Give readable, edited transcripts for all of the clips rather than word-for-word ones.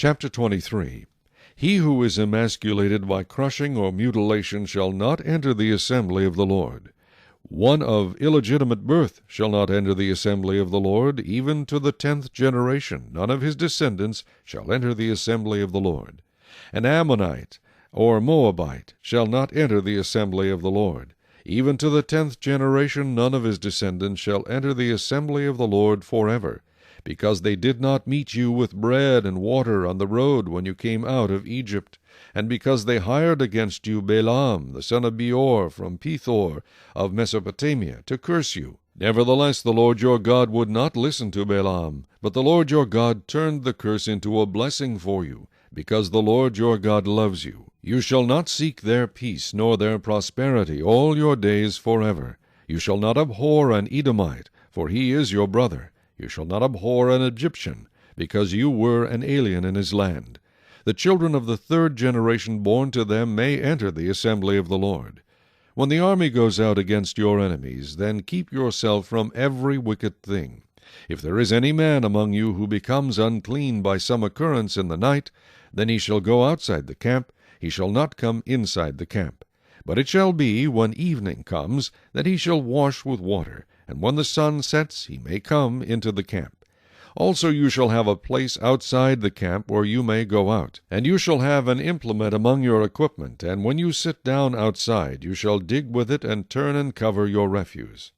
Chapter 23. He who is emasculated by crushing or mutilation shall not enter the assembly of the Lord. One of illegitimate birth shall not enter the assembly of the Lord, even to the 10th generation. None of his descendants shall enter the assembly of the Lord. An Ammonite or Moabite shall not enter the assembly of the Lord. Even to the 10th generation none of his descendants shall enter the assembly of the Lord forever, because they did not meet you with bread and water on the road when you came out of Egypt, and because they hired against you Balaam the son of Beor from Pethor of Mesopotamia to curse you. Nevertheless the Lord your God would not listen to Balaam, but the Lord your God turned the curse into a blessing for you, because the Lord your God loves you. You shall not seek their peace nor their prosperity all your days forever. You shall not abhor an Edomite, for he is your brother. You shall not abhor an Egyptian, because you were an alien in his land. The children of the 3rd generation born to them may enter the assembly of the Lord. When the army goes out against your enemies, then keep yourself from every wicked thing. If there is any man among you who becomes unclean by some occurrence in the night, then he shall go outside the camp. He shall not come inside the camp. But it shall be, when evening comes, that he shall wash with water, and when the sun sets he may come into the camp. Also you shall have a place outside the camp where you may go out, and you shall have an implement among your equipment, and when you sit down outside you shall dig with it and turn and cover your refuse.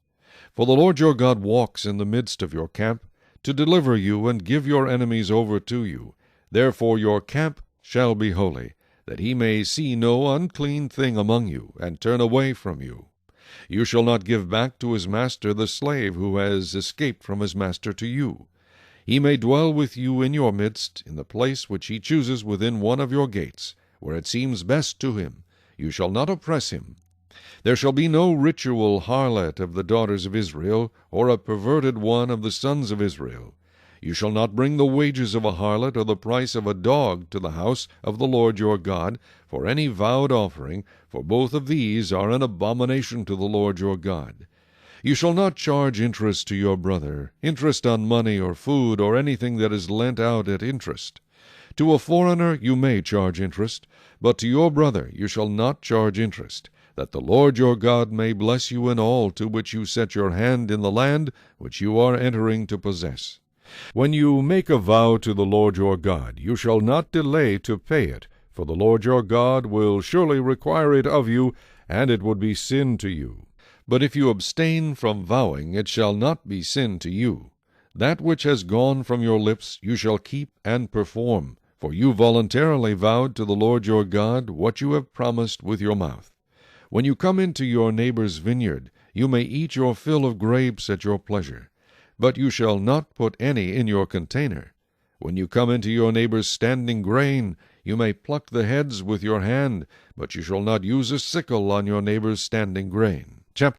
For the Lord your God walks in the midst of your camp, to deliver you and give your enemies over to you. Therefore your camp shall be holy, that he may see no unclean thing among you, and turn away from you. You shall not give back to his master the slave who has escaped from his master to you. He may dwell with you in your midst, in the place which he chooses within one of your gates, where it seems best to him. You shall not oppress him. There shall be no ritual harlot of the daughters of Israel, or a perverted one of the sons of Israel. You shall not bring the wages of a harlot or the price of a dog to the house of the Lord your God for any vowed offering, for both of these are an abomination to the Lord your God. You shall not charge interest to your brother, interest on money or food or anything that is lent out at interest. To a foreigner you may charge interest, but to your brother you shall not charge interest, that the Lord your God may bless you in all to which you set your hand in the land which you are entering to possess. When you make a vow to the Lord your God, you shall not delay to pay it, for the Lord your God will surely require it of you, and it would be sin to you. But if you abstain from vowing, it shall not be sin to you. That which has gone from your lips you shall keep and perform, for you voluntarily vowed to the Lord your God what you have promised with your mouth. When you come into your neighbor's vineyard, you may eat your fill of grapes at your pleasure, but you shall not put any in your container. When you come into your neighbor's standing grain, you may pluck the heads with your hand, but you shall not use a sickle on your neighbor's standing grain.